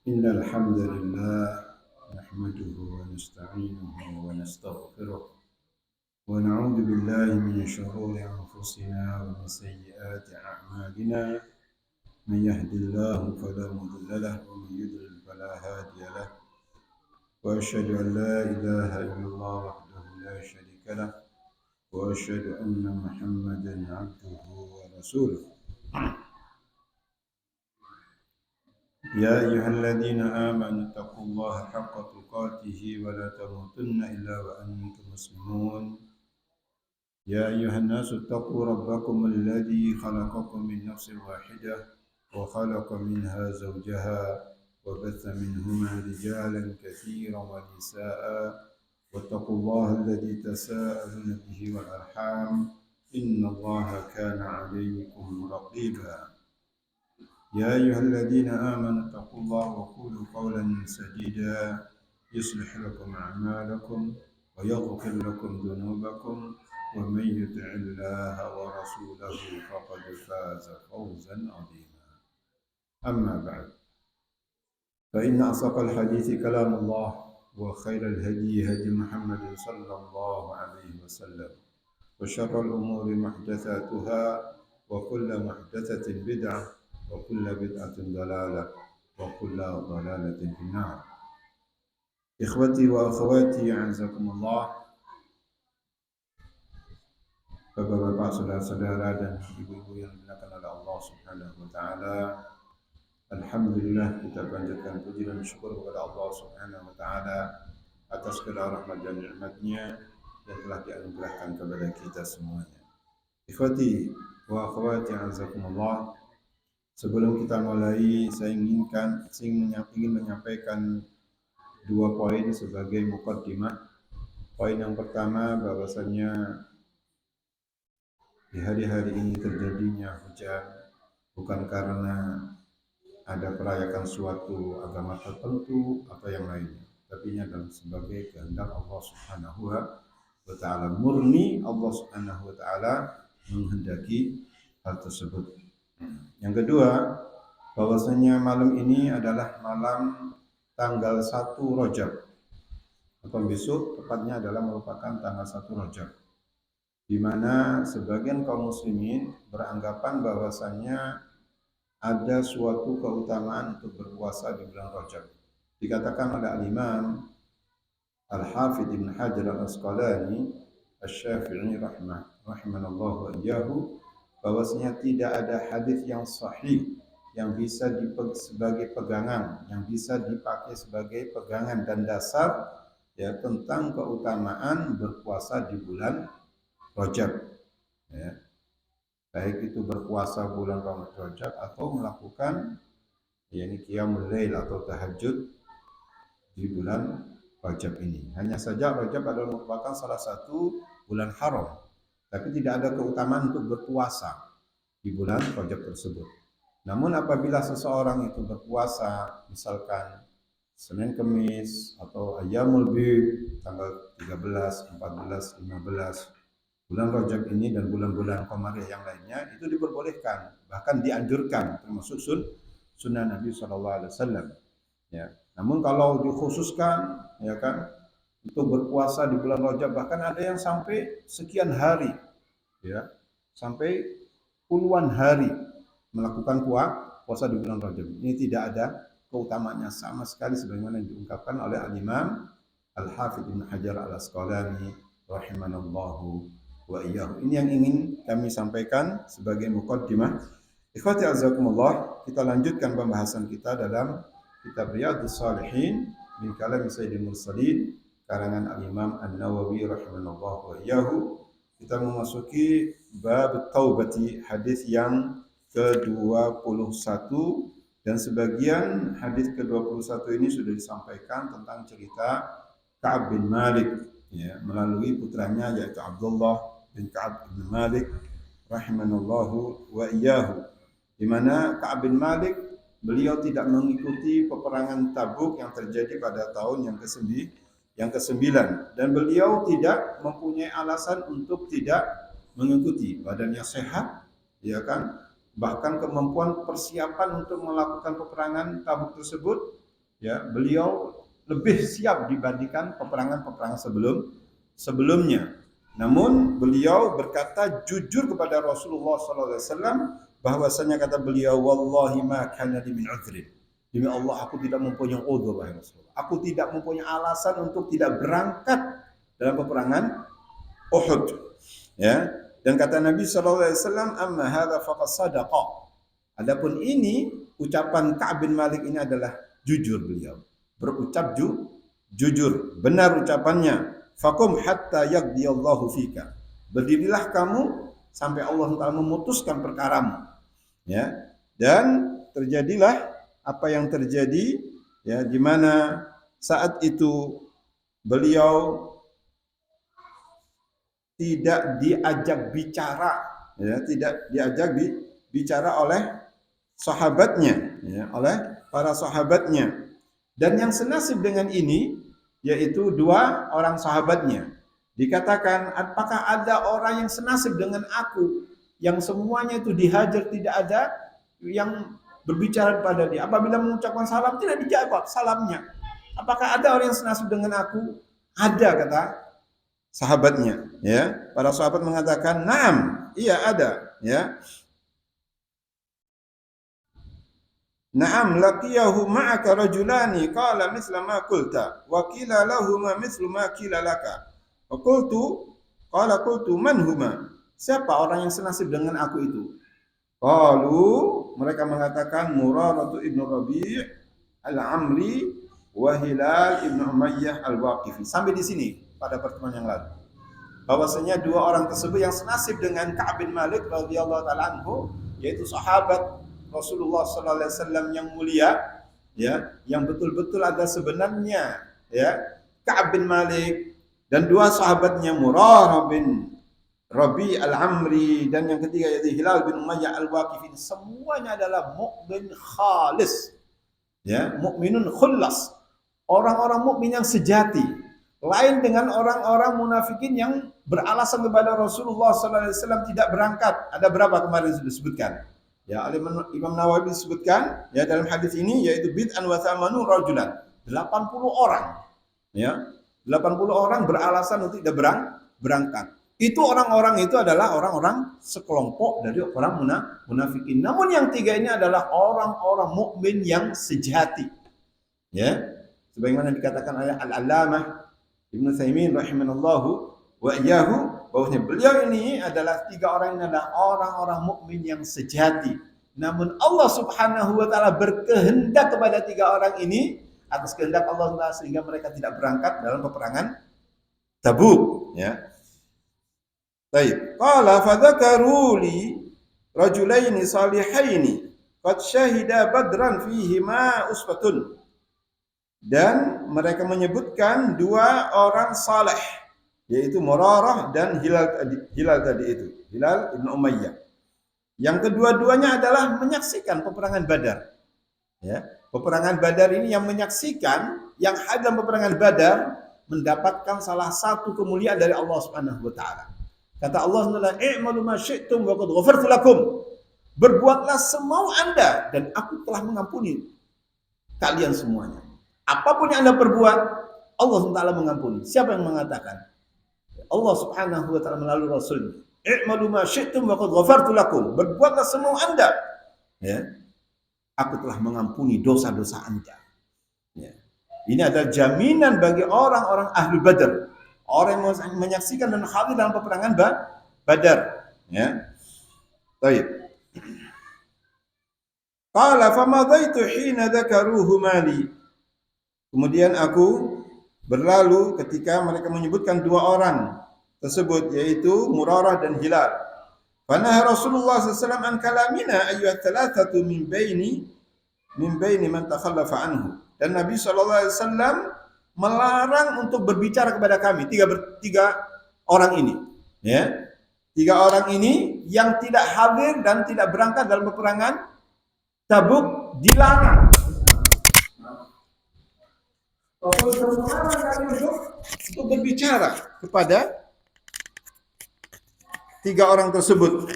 إن الحمد لله نحمده ونستعينه ونستغفره ونعوذ بالله من شرور أنفسنا ومن سيئات أعمالنا من يهد الله فلا مضل له ومن يضلل فلا هادي له وأشهد أن لا إله إلا الله وحده لا شريك له وأشهد أن محمدا عبده ورسوله يا أيها الذين آمنوا اتقوا الله حق تقاته ولا تموتن إلا وأنتم مسلمون يا أيها الناس اتقوا ربكم الذي خلقكم من نفس واحدة وخلق منها زوجها وبث منهما رجالا كثيرا ونساء واتقوا الله الذي تساءلون به والأرحام إن الله كان عليكم رقيبا يا أيها الذين آمنوا اتقوا الله وقولوا قولا سديدا يصلح لكم أعمالكم ويغفر لكم ذنوبكم ومن يطع الله ورسوله فقد فاز فوزا عظيما أما بعد فإن أصدق الحديث كلام الله وخير الهدي هدي محمد صلى الله عليه وسلم وشر الأمور محدثاتها وكل محدثة بدعة وكل بدعة ضلالة وكل ضلالة في النار. Ikhwati wa akhwati a'azakumullah, Bapak-bapak, saudara-saudara dan ibu-ibu yang dimuliakan oleh Allah Subhanahu wa taala. Alhamdulillah, kita panjatkan puji dan syukur kepada Allah Subhanahu wa taala atas segala rahmat dan nikmat-Nya yang telah dianugerahkan kepada kita semuanya. Ikhwati wa akhwati a'azakumullah, sebelum kita mulai, saya ingin menyampaikan dua poin sebagai muqaddimah. Poin yang pertama, bahwasanya di hari-hari ini terjadinya hujan bukan karena ada perayakan suatu agama tertentu atau yang lainnya, tapi ini adalah sebagai kehendak Allah Subhanahu wa taala. Murni Allah Subhanahu wa taala menghendaki hal tersebut. Yang kedua, bahwasanya malam ini adalah malam tanggal 1 Rajab atau besok tepatnya adalah merupakan tanggal 1 Rajab, di mana sebagian kaum muslimin beranggapan bahwasanya ada suatu keutamaan untuk berpuasa di bulan Rajab. Dikatakan oleh Al-Imam Al-Hafidh Ibn Hajar Al-Asqalani Asy-Syafi'i rahimanallahu wa iyyahu, bahwasanya tidak ada hadis yang sahih yang bisa sebagai pegangan, yang bisa dipakai sebagai pegangan dan dasar ya tentang keutamaan berpuasa di bulan Rajab. Ya. Baik itu berpuasa bulan Rajab atau melakukan yakni qiyamul lail atau tahajud di bulan Rajab ini. Hanya saja Rajab adalah merupakan salah satu bulan haram, tapi tidak ada keutamaan untuk berpuasa di bulan Rajab tersebut. Namun apabila seseorang itu berpuasa misalkan Senin Kemis atau Ayyamul Bid tanggal 13, 14, 15 bulan Rajab ini dan bulan-bulan Qamariyah yang lainnya, itu diperbolehkan, bahkan dianjurkan, termasuk sunnah Nabi SAW. Ya. Namun kalau dikhususkan ya kan untuk berpuasa di bulan Rajab, bahkan ada yang sampai sekian hari, ya, sampai puluhan hari melakukan puasa di bulan Rajab. Ini tidak ada keutamaannya sama sekali sebagaimana yang diungkapkan oleh Al-Imam Al-Hafidh Ibn Hajar Al-Asqalani rahimanallahu wa iyyahu. Ini yang ingin kami sampaikan sebagai muqaddimah. Ikhwati azakumullah, kita lanjutkan pembahasan kita dalam kitab Riyadhus Shalihin min kalam Sayyidil Mursalin karangan Al-Imam An-Nawawi rahimanallahu wa iyyahu. Kita memasuki bab taubati, hadis yang ke-21, dan sebagian hadis ke-21 ini sudah disampaikan tentang cerita Ka'ab bin Malik ya, melalui putranya yaitu Abdullah bin Ka'ab bin Malik rahimanallahu wa iyyahu, di mana Ka'ab bin Malik beliau tidak mengikuti peperangan Tabuk yang terjadi pada tahun yang ke-9 dan beliau tidak mempunyai alasan untuk tidak mengikuti. Badannya sehat ya kan, bahkan kemampuan persiapan untuk melakukan peperangan Tabuk tersebut ya, beliau lebih siap dibandingkan peperangan-peperangan sebelumnya. Namun beliau berkata jujur kepada Rasulullah SAW bahwasanya kata beliau, wallahi ma kana li min udhrin. Demi Allah aku tidak mempunyai udhur wahai Rasulullah. Aku tidak mempunyai alasan untuk tidak berangkat dalam peperangan Uhud. Ya. Dan kata Nabi SAW, amma hadza faqad sadaqa. Adapun ini ucapan Ka'ab bin Malik ini adalah jujur beliau. Berucap jujur, benar ucapannya. Faqum hatta yaqdiyallahu fika. Berdirilah kamu sampai Allah Taala memutuskan perkaramu. Ya. Dan terjadilah apa yang terjadi, ya, di mana saat itu beliau tidak diajak bicara, ya, tidak diajak bicara oleh sahabatnya, ya, oleh para sahabatnya. Dan yang senasib dengan ini yaitu dua orang sahabatnya. Dikatakan, apakah ada orang yang senasib dengan aku yang semuanya itu dihajar, tidak ada yang berbicara kepada dia. Apabila mengucapkan salam tidak dijawab salamnya. Apakah ada orang yang senasib dengan aku? Ada, kata sahabatnya, ya. Para sahabat mengatakan, "Na'am, iya ada," ya. "Na'am laqiyahu ma'aka rajulani qala misla ma qulta wa qila lahumma mislu ma qila laka." Wa qultu qultu man huma? Siapa orang yang senasib dengan aku itu? Qalu, mereka mengatakan Murarah ibnu Rabi' al-Amri wa Hilal ibnu Umayyah al-Waqifi. Sampai di sini pada pertemuan yang lalu. Bahwasanya dua orang tersebut yang senasib dengan Ka'ab bin Malik radhiyallahu taala anhu, yaitu sahabat Rasulullah sallallahu alaihi wasallam yang mulia, ya, yang betul-betul ada sebenarnya, ya, Ka'ab bin Malik dan dua sahabatnya Murarah bin Rabi al-Amri dan yang ketiga yaitu Hilal bin Umayyah al-Waqifi. Semuanya adalah mukmin khalis, ya, mukminun khullas, orang-orang mukmin yang sejati. Lain dengan orang-orang munafikin yang beralasan kepada Rasulullah SAW tidak berangkat. Ada berapa kemarin sudah disebutkan? Ya, Imam Nawawi disebutkan, ya, dalam hadis ini yaitu bid'an wa thamanu rajulan. 80 orang. Ya, 80 orang beralasan untuk tidak berangkat. Itu orang-orang itu adalah orang-orang sekelompok dari orang munafikin. Namun yang tiga ini adalah orang-orang mukmin yang sejati. Ya, sebagaimana dikatakan oleh Al-Allamah Ibnu Utsaimin rahimanallahu wa iyyahu, bahwasanya beliau ini adalah tiga orang ini adalah orang-orang mukmin yang sejati. Namun Allah Subhanahu wa taala berkehendak kepada tiga orang ini atas kehendak Allah Taala sehingga mereka tidak berangkat dalam peperangan Tabuk, ya. Baik. Qala fadzakaru li rajulaini salihaini qad syahida badran fihi ma usbatun. Dan mereka menyebutkan dua orang saleh, yaitu Murarah dan Hilal tadi itu, Hilal ibn Umayyah. Yang kedua-duanya adalah menyaksikan peperangan Badar. Ya, peperangan Badar ini yang menyaksikan, yang hadir peperangan Badar mendapatkan salah satu kemuliaan dari Allah Subhanahu wa taala. Kata Allah Subhanahu wa taala, "I'malu ma syi'tum wa qad ghafartu lakum." Berbuatlah semau Anda dan aku telah mengampuni kalian semuanya. Apapun yang Anda perbuat, Allah SWT mengampuni. Siapa yang mengatakan? Allah Subhanahu wa taala melalui Rasul. I'malu ma syi'tum wa qad ghafartu lakum. Berbuatlah semua Anda, ya. Aku telah mengampuni dosa-dosa Anda. Ya. Ini adalah jaminan bagi orang-orang ahli Badar. Orang yang menyaksikan dan hadir dalam peperangan Badar, ya. Baik. Qala famadaitu hina dzakaruhu mali. Kemudian aku berlalu ketika mereka menyebutkan dua orang tersebut, yaitu Murarah dan Hilal. Fanaha Rasulullah SAW an kalamina ayyuhat thalathatu min baini man takhallafa anhu. Dan Nabi SAW melarang untuk berbicara kepada kami, tiga orang ini, ya. Tiga orang ini yang tidak hadir dan tidak berangkat dalam peperangan Tabuk dilarang. Rasulullah melarang kami untuk berbicara kepada tiga orang tersebut.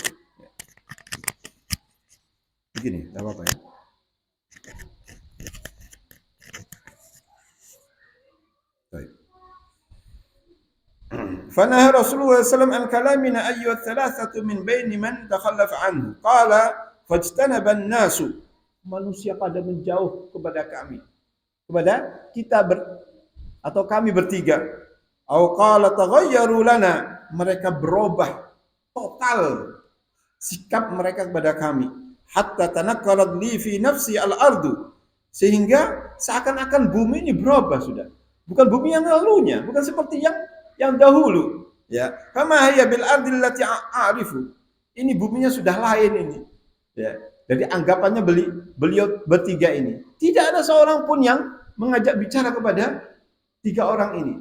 Begini, tidak apa-apa ya. Fanaha Rasulullah SAW an kalamina ayyuhat thalathatu min baini man takhallafa anhu. Qala fajtanaban nasu. Manusia pada menjauh kepada kami. Kepada kita atau kami bertiga. Au qala taghayyaru lana. Mereka berubah total sikap mereka kepada kami. Hatta tanakkarat li fi nafsi al-ardu. Sehingga seakan-akan bumi ini berubah sudah. Bukan bumi yang lalunya, bukan seperti yang dahulu, ya. Kama hiya bil ardil lati a'rifu. Ini buminya sudah lain ini, ya. Jadi anggapannya beliau bertiga ini tidak ada seorang pun yang mengajak bicara kepada tiga orang ini.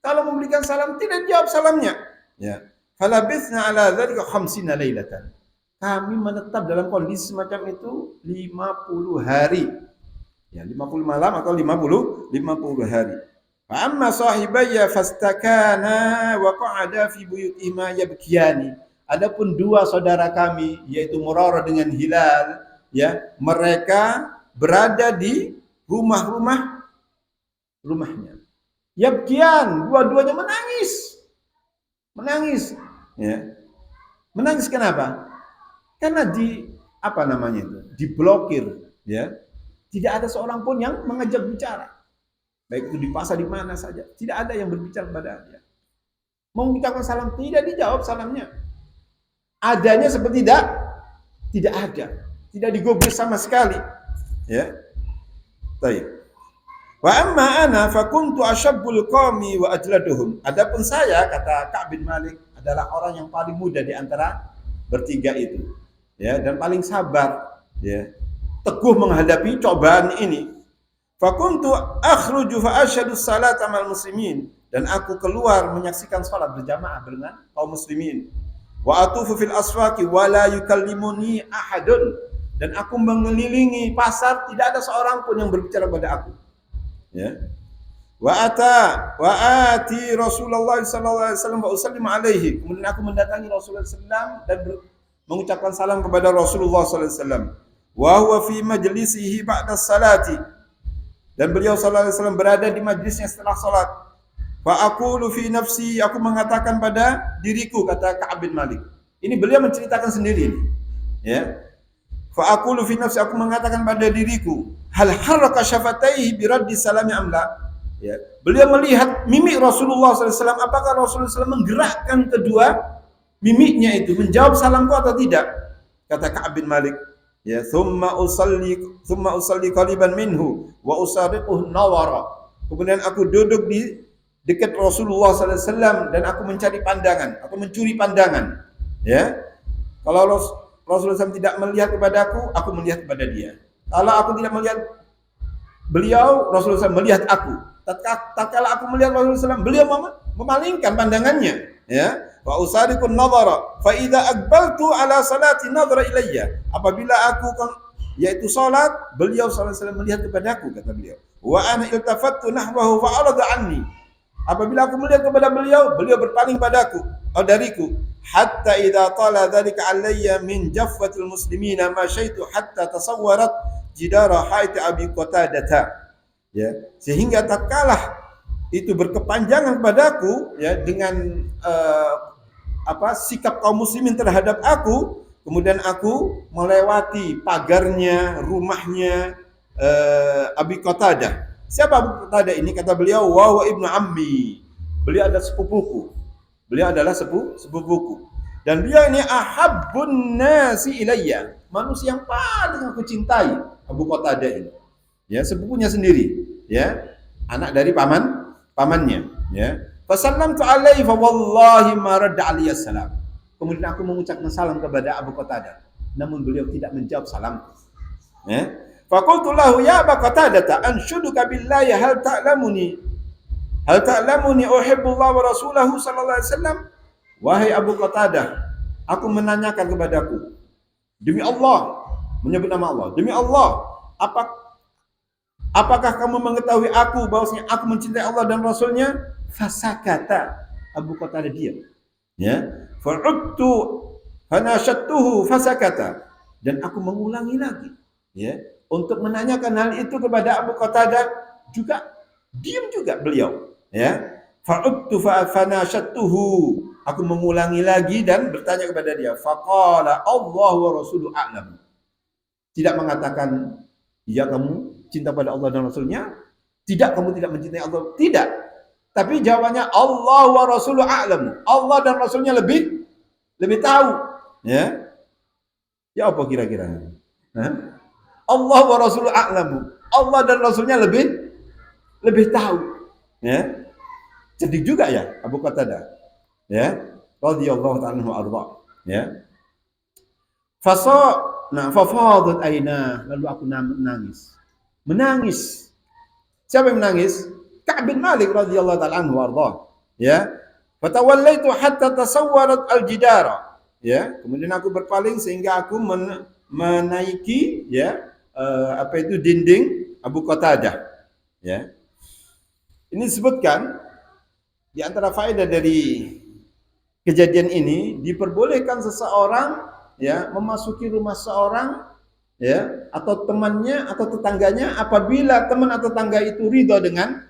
Kalau memberikan salam tidak jawab salamnya, ya. Falabithna ala dzalika 50 lailatan. Kami menetap dalam kondisi semacam itu 50 hari. Ya, 50 malam atau 50 hari. Fa amma sahibayya fastakana wa qa'ada fi buyutihima yabkiyani. Adapun dua saudara kami yaitu Murarah dengan Hilal, ya, mereka berada di rumahnya. Yabkiyan, dua-duanya menangis, ya. Menangis kenapa? Karena diblokir, ya. Tidak ada seorang pun yang mengajak bicara. Baik itu di pasar di mana saja, tidak ada yang berbicara kepada dia. Mengucapkan salam tidak dijawab salamnya. Adanya seperti tidak ada, tidak digubris sama sekali. Ya, baik. Wa amma ana fakuntu ashabbul qawmi wa ajladuhum. Adapun saya, kata Ka'b bin Malik, adalah orang yang paling muda di antara bertiga itu, ya, dan paling sabar, ya, teguh menghadapi cobaan ini. Fakuntu akhruju fa asyhadu salata mal muslimin, dan aku keluar menyaksikan salat berjamaah dengan kaum muslimin. Wa atufu fil aswaqi wa la yukallimuni ahadun, dan aku mengelilingi pasar tidak ada seorang pun yang berbicara pada aku. Ya. Wa ati Rasulullah sallallahu alaihi wasallam wa usallimu alaihi, kemudian aku mendatangi Rasulullah sallallahu dan mengucapkan salam kepada Rasulullah sallallahu alaihi wasallam. Wa huwa fi majlisihi ba'da salati, dan beliau sallallahu alaihi wasallam berada di majlisnya setelah salat. Fa aqulu fi nafsi, aku mengatakan pada diriku, kata Ka'b bin Malik. Ini beliau menceritakan sendiri, ya. Fa aqulu fi nafsi, aku mengatakan pada diriku, hal haraka syafataihi bi raddi salami amla. Ya. Beliau melihat mimik Rasulullah sallallahu alaihi wasallam, apakah Rasulullah SAW menggerakkan kedua mimiknya itu menjawab salamku atau tidak? Kata Ka'b bin Malik, ya, thumma usalli qariban minhu wa usariquhu nawara. Kemudian aku duduk di dekat Rasulullah sallallahu alaihi wasallam dan aku mencari pandangan, aku mencuri pandangan, ya. Kalau Rasulullah SAW tidak melihat kepadaku, aku melihat kepada dia. Kalau aku tidak melihat beliau, Rasulullah SAW melihat aku. Tatkala aku melihat Rasulullah SAW, beliau memalingkan pandangannya, ya. Wa usariqun nadhara fa idza aqbaltu ala salati nadhara ilayya. Apabila aku yaitu salat, beliau sallallahu alaihi wasallam melihat kepadaku, kata beliau. Wa ana iltafattu nahwahu fa arada anni. Apabila aku melihat kepada beliau, beliau berpaling padaku atau dariku. Hatta idza tala dzalika alayya min jafwatil muslimina ma syaitu hatta tasawwarat jidara haiti Abi Qatadah. Ya, sehingga tatkala itu berkepanjangan padaku, ya, dengan sikap kaum muslimin terhadap aku, kemudian aku melewati pagarnya, rumahnya Abi Qatadah. Siapa Abu Qatadah ini? Kata beliau, wa ibnu ammi. Beliau adalah sepupuku. Dan beliau ini ahabbun nasi ilayya, manusia yang paling aku cintai, Abu Qatadah ini. Ya, sepupunya sendiri, ya, anak dari pamannya, ya. Fasallamtu alaihi fa wallahi ma radda alaihi salam. Kemudian aku mengucapkan salam kepada Abu Qatadah, namun beliau tidak menjawab salamku. Ya. Fa qultu lahu ya Abu Qatadah anshuduka billahi hal ta'lamuni uhibbu Allah wa rasulahu sallallahu alaihi wasallam. Wahai Abu Qatadah, aku menanyakan kepadaku, demi Allah, menyebut nama Allah, demi Allah, apakah kamu mengetahui aku bahwasanya aku mencintai Allah dan Rasulnya? Fasakata, Abu Qatadah diam. Ya, fa'udtu fanashattuhu fasakata, dan aku mengulangi lagi, ya, untuk menanyakan hal itu kepada Abu Qatadah, juga diam juga beliau, ya. Fa'udtu fanashattuhu. Aku mengulangi lagi dan bertanya kepada dia. Faqala Allah wa rasuluhu a'lam. Tidak mengatakan, iya kamu cinta pada Allah dan Rasulnya. Tidak, kamu tidak mencintai Allah. Tidak. Tapi jawabannya Allah wa rasuluhu a'lam. Allah dan Rasulnya lebih tahu. Ya. Ya apa kira-kira? Allah wa rasuluhu a'lam. Allah dan Rasulnya lebih tahu. Ya. Sedih juga ya Abu Qatadah. Ya. Radhiyallahu ta'ala anhu arda. Ya. Fafadat aina, lalu aku menangis. Menangis. Siapa yang menangis? Ka'b bin Malik radhiyallahu ta'ala anhu arda. Ya. Fatawallaitu hatta tasawwarat al-jidara. Ya. Kemudian aku berpaling sehingga aku menaiki ya dinding Abu Qatadah. Ya. Ini disebutkan di antara faedah dari kejadian ini, diperbolehkan seseorang ya memasuki rumah seorang ya atau temannya atau tetangganya apabila teman atau tetangga itu ridho dengan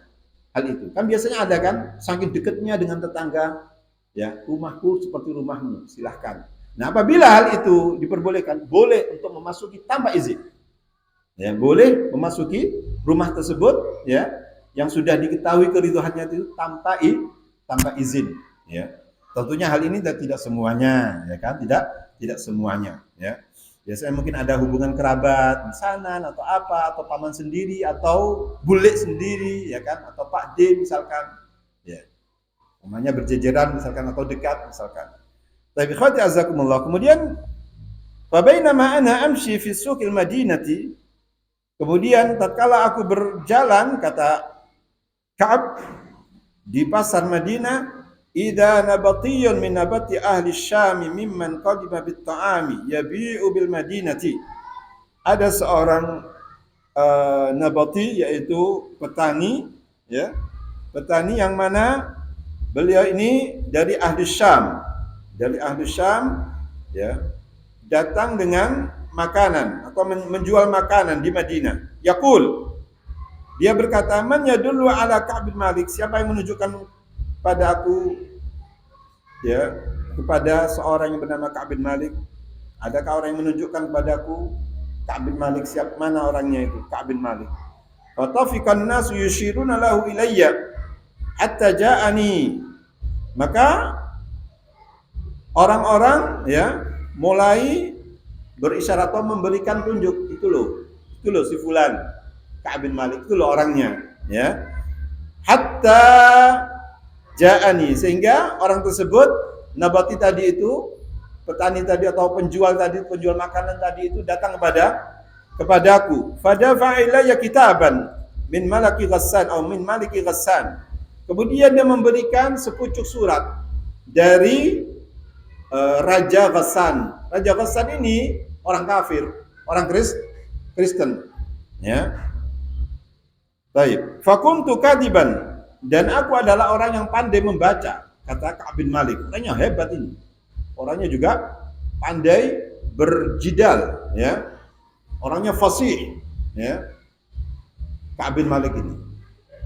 hal itu. Kan biasanya ada kan saking dekatnya dengan tetangga, ya rumahku seperti rumahmu, silahkan. Nah apabila hal itu diperbolehkan, boleh untuk memasuki tanpa izin. Ya boleh memasuki rumah tersebut ya yang sudah diketahui keridhoannya itu tanpa izin. Ya tentunya hal ini tidak semuanya, ya kan? Tidak semuanya, ya. Biasanya mungkin ada hubungan kerabat di sana atau apa, atau paman sendiri atau bule sendiri, ya kan? Atau Pak D misalkan, ya. Namanya berjejeran misalkan atau dekat misalkan. Tapi khawati azakumullah. Kemudian fa bainama ana amshi fi suqil madinati. Kemudian tatkala aku berjalan kata Ka'ab di pasar Madinah, idza nabatiyun min nabati ahli Syam mimman qadima bit ta'ami yabi'u bil madinati. Ada seorang nabati yaitu petani ya. Petani yang mana beliau ini dari ahli Syam. Dari ahli Syam ya. Datang dengan makanan atau menjual makanan di Madinah. Yaqul, dia berkata, man yadullu ala Ka'b bin Malik, siapa yang menunjukkan pada aku ya kepada seorang yang bernama Ka'b bin Malik? Adakah orang yang menunjukkan kepadaku Ka'b bin Malik? Siapa mana orangnya itu Ka'b bin Malik? Wa tafiqan nasu yushiruna lahu ilayya hatta ja'ani. Maka orang-orang ya mulai berisyarat atau memberikan tunjuk, itu loh si fulan Ka'b bin Malik, itu loh orangnya ya. Hatta ja'ani, sehingga orang tersebut nabati tadi itu, petani tadi atau penjual makanan tadi itu datang kepadaku. Fadafa ilayya kitaban min malaki Ghassan atau min maliki Ghassan. Kemudian dia memberikan sepucuk surat dari Raja Ghassan. Raja Ghassan ini orang kafir, orang Kristen ya. Baik, fakuntu kadiban, dan aku adalah orang yang pandai membaca, kata Ka'b bin Malik. Orangnya hebat ini. Orangnya juga pandai berjidal, ya. Orangnya fasih, ya. Ka'b bin Malik ini.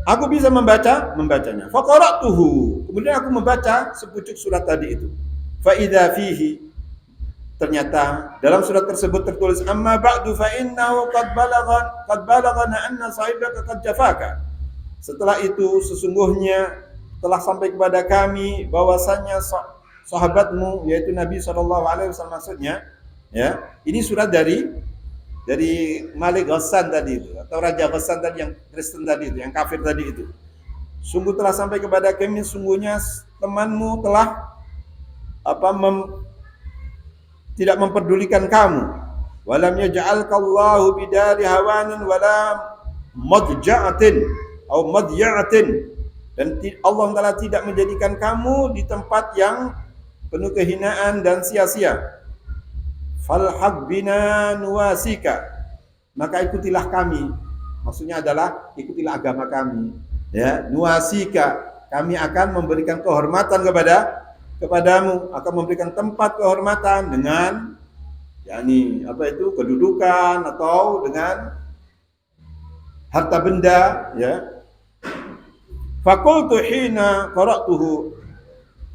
Aku bisa membacanya. Faqara'tuhu. Kemudian aku membaca sepucuk surat tadi itu. Fa idza fihi, ternyata dalam surat tersebut tertulis, amma ba'du fa innahu qad balaghana anna sahibaka qad jafaka. Setelah itu sesungguhnya telah sampai kepada kami bahwasannya sahabatmu yaitu Nabi SAW maksudnya ya. Ini surat dari Malik Ghassan tadi itu, atau Raja Ghassan tadi yang Kristen tadi itu, yang kafir tadi itu. Sungguh telah sampai kepada kami, sungguhnya temanmu telah tidak memperdulikan kamu. Walam yaj'alkallahu bidari hawanin wala madja'atin atau madja'atin, dan Allah Taala tidak menjadikan kamu di tempat yang penuh kehinaan dan sia-sia. Falhaq bina nuwasika, maka ikutilah kami. Maksudnya adalah ikutilah agama kami. Ya, nuwasika, kami akan memberikan kehormatan kepadamu, akan memberikan tempat kehormatan dengan kedudukan atau dengan harta benda ya. Faqultu hina qara'tuhu,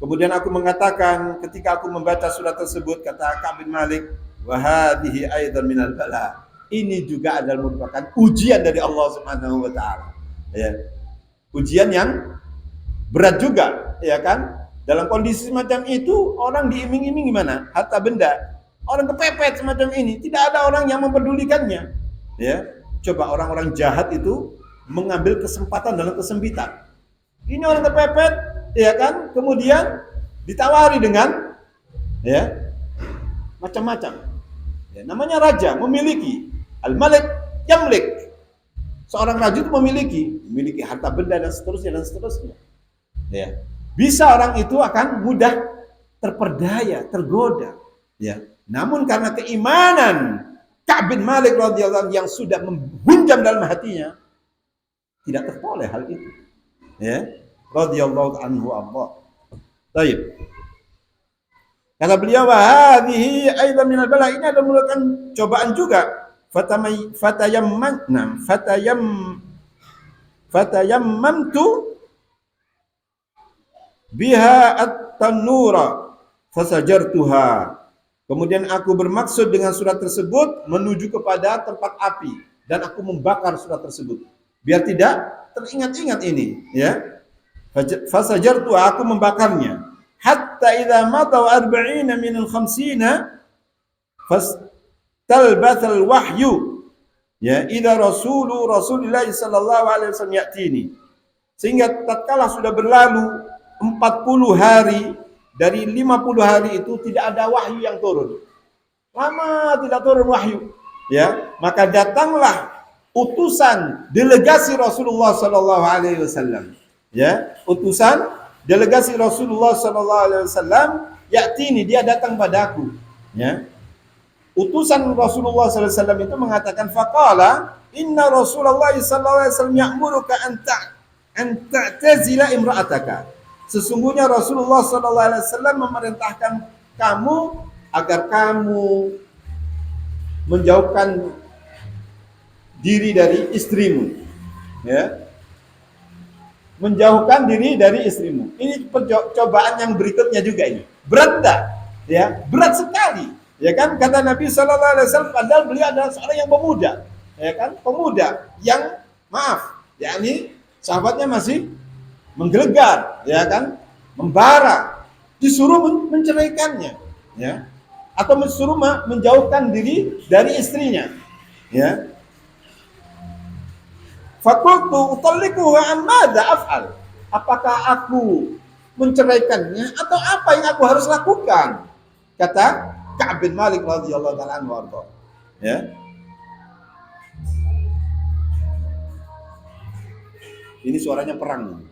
kemudian aku mengatakan ketika aku membaca surat tersebut, kata Ka'b bin Malik, wa hadhihi aidan minal bala, ini juga adalah merupakan ujian dari Allah Subhanahu wa taala. Ya. Ujian yang berat juga, ya kan? Dalam kondisi semacam itu orang diiming-iming gimana? Harta benda. Orang kepepet semacam ini, tidak ada orang yang mempedulikannya. Ya. Coba orang-orang jahat itu mengambil kesempatan dalam kesempitan. Ini orang kepepet, ya kan? Kemudian ditawari dengan ya macam-macam. Ya, namanya raja, memiliki al-malik yamlik. Seorang raja itu memiliki harta benda dan seterusnya dan seterusnya. Ya. Bisa orang itu akan mudah terperdaya, tergoda. Ya. Namun karena keimanan Ka'b bin Malik radhiyallahu anhu yang sudah menghunjam dalam hatinya, tidak tertoleh hal itu. Ya. Radhiyallahu anhu Allah. Baik. Kata beliau, wa hadhihi aidan minal bala, ini adalah merupakan cobaan juga. Fatayammamtu biha at-tanura fasajartuha. Kemudian aku bermaksud dengan surat tersebut menuju kepada tempat api dan aku membakar surat tersebut biar tidak teringat-ingat ini, ya. Fasajartuha, aku membakarnya. Hatta idza madaw 40 min al-50 fastalbatha al-wahyu, ya, idza Rasulullah sallallahu alaihi wasallam ya'tini. Sehingga tatkala sudah berlalu 40 hari, dari 50 hari itu tidak ada wahyu yang turun. Lama tidak turun wahyu, ya. Maka datanglah utusan delegasi Rasulullah sallallahu alaihi wasallam, ya, utusan delegasi Rasulullah sallallahu alaihi wasallam, ya'tini, dia datang padaku, ya. Utusan Rasulullah sallallahu alaihi wasallam itu mengatakan, faqala inna Rasulullah sallallahu alaihi wasallam ya'muruka an ta'tazila imra'ataka. Sesungguhnya Rasulullah sallallahu alaihi wasallam memerintahkan kamu agar kamu menjauhkan diri dari istrimu, ya. Menjauhkan diri dari istrimu. Ini percobaan yang berikutnya juga ini. Berat enggak? Ya, berat sekali. Ya kan, kata Nabi sallallahu alaihi wasallam, padahal beliau adalah seorang yang pemuda. Ya kan? Pemuda yang yakni sahabatnya masih menggelegar, ya kan? Membara. Disuruh menceraikannya, ya. Atau disuruh menjauhkan diri dari istrinya, ya. Fakultu utalliquhu an madza af'al? Apakah aku menceraikannya atau apa yang aku harus lakukan? Kata Ka'b bin Malik radhiyallahu ta'ala anhu warḍah. Ya. Ini suaranya perang.